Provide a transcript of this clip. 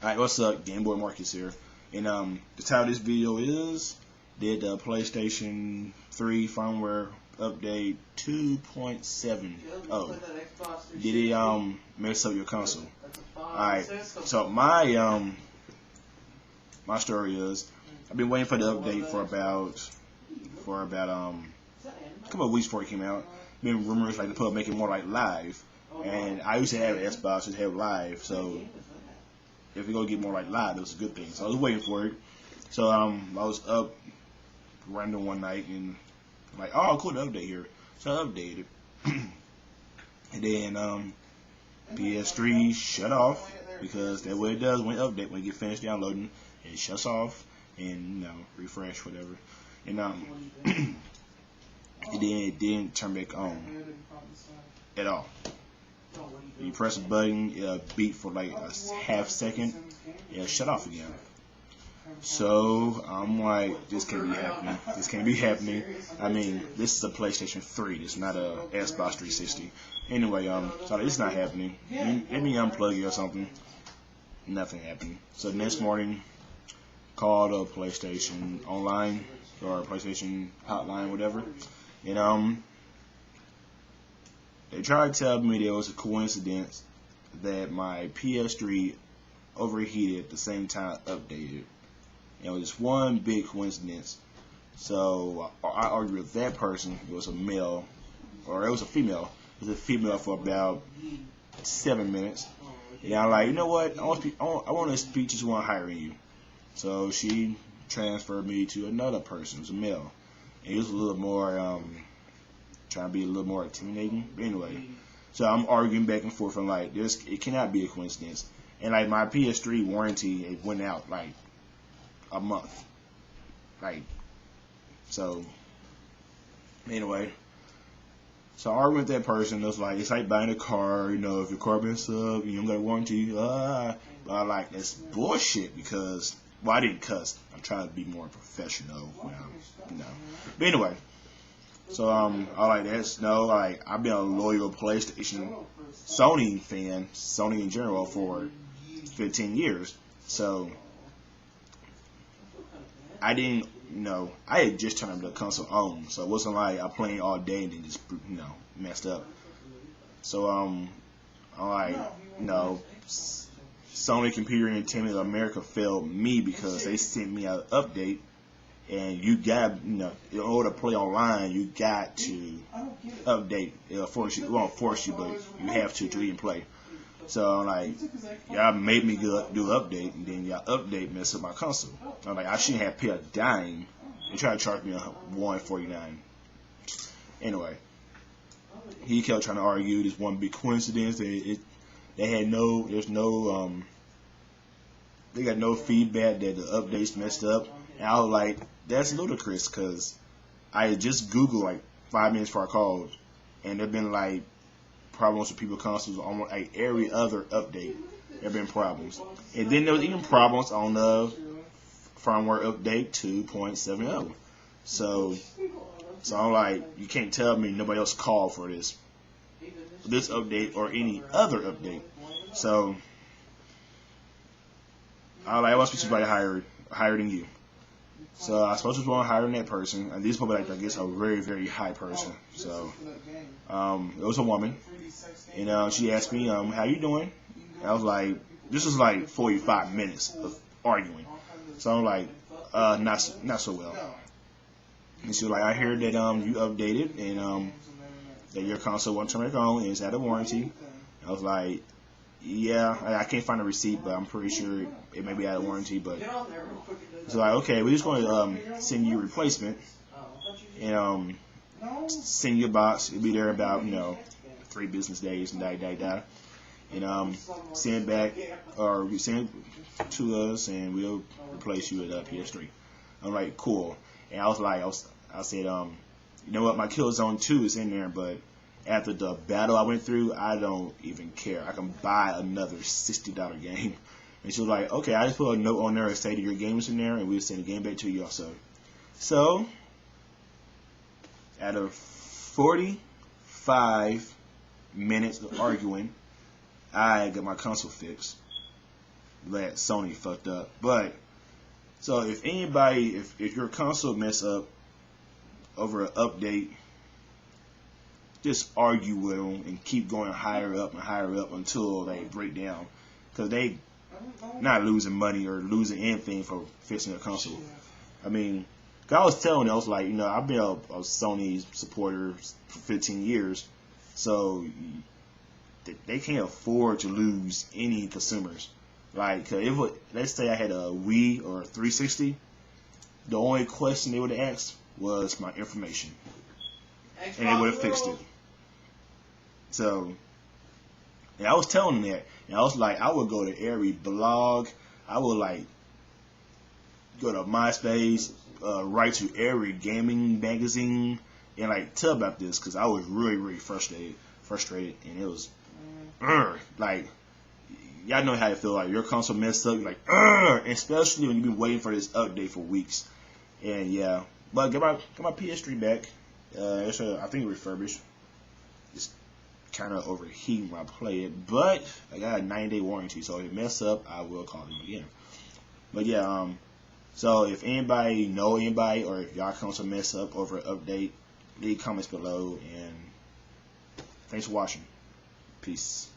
Alright, what's up? Game Boy Marcus here. And the title of this video is did the PlayStation 3 firmware update 2.70 did it mess up your console? Alright, so my story is I've been waiting for the update for about a couple of weeks before it came out. Been rumors like the make it more like live, and I used to have an Xbox to have live, so if we're gonna get more like live, it was a good thing. So I was waiting for it. So I was up random one night and like, oh, cool, the update here. So I updated, and then PS3 shut off because that's what it does when it update. When you get finished downloading, it shuts off and refresh whatever. And and then it didn't turn back on at all. You press a button, it'll beat for like a half second, it'll shut off again. So I'm like, this can't be happening. This can't be happening. I mean, this is a PlayStation 3. It's not a Xbox 360. Anyway, so it's not happening. Let me unplug it or something. Nothing happened. So the next morning, called a PlayStation online or a PlayStation hotline, whatever, and they tried to tell me there was a coincidence that my PS3 overheated at the same time I updated. And it was just one big coincidence. So I argued with that person. It was a male, or it was a female. It was a female for about 7 minutes. And I'm like, you know what? I want to speak to someone hiring you. So she transferred me to another person. It was a male. And it was a little more trying to be a little more intimidating. But anyway, so I'm arguing back and forth. I'm like, it cannot be a coincidence. And like my PS3 warranty, it went out like a month. Like, so anyway, so I argued with that person. It was like, it's like buying a car. You know, if your car messes up, you don't got a warranty. But I like, that's bullshit because, well, I didn't cuss. I'm trying to be more professional. But anyway. So I like that. No, like I've been a loyal PlayStation, Sony fan, Sony in general for 15 years. So I didn't, I had just turned the console on, so it wasn't like I played all day and then just messed up. So I'm like, Sony Computer Entertainment of America failed me because they sent me an update. And you got, in order to play online, you got to update. It'll force you, it won't force you, but you have to even play. So I'm like, y'all made me do an update, and then y'all update mess up my console. I'm like, I shouldn't have paid a dime and try to charge me $149. Anyway, he kept trying to argue this one big coincidence. They got no feedback that the updates messed up. And I was like, that's ludicrous because I had just Googled like 5 minutes before I called, and there have been like problems with people's consoles on like every other update. There have been problems. And then there was even problems on the firmware update 2.70. So I'm like, you can't tell me nobody else called for this update or any other update. So I was like, I must be somebody higher than you. So I supposed to want to hire that person, and this is probably like, I guess, a very, very high person. So it was a woman, and she asked me, how you doing? And I was like, this was like 45 minutes of arguing. So I'm like, not so well. And she was like, I heard that you updated and that your console won't turn back on and it's out of warranty. I was like, yeah, I can't find a receipt, but I'm pretty sure it may be out of warranty. But so like, okay, we're just going to send you a replacement and send you a box. It'll be there about 3 business days and and send it back or send it to us and we'll replace you with a PS3. I'm like, cool. And I was like, I said, you know what, my Killzone 2 is in there, but after the battle I went through, I don't even care. I can buy another $60 game. And she was like, okay, I just put a note on there and say that your game is in there, and we'll send the game back to you also. So, out of 45 minutes of arguing, I got my console fixed. that Sony fucked up. But so if anybody, if your console mess up over an update, just argue with them and keep going higher up and higher up until they break down, because they not losing money or losing anything for fixing a console. I mean, I was telling them, I was like, you know, I've been a Sony supporter for 15 years, so they can't afford to lose any consumers. Like, let's say I had a Wii or a 360, the only question they would have asked was my information, and they would have fixed it. So, and I was telling them that, and I was like, I would go to every blog, I would like go to MySpace, write to every gaming magazine, and like tell about this, because I was really frustrated, and it was like, y'all know how it feel like your console messed up, you're like especially when you've been waiting for this update for weeks. And yeah, but get my PS3 back. It's I think refurbished. It's kind of overheating when I play it, but I got a 9-day warranty, so if it mess up, I will call them again. But yeah, so if anybody know anybody, or if y'all console mess up over an update, leave comments below, and thanks for watching. Peace.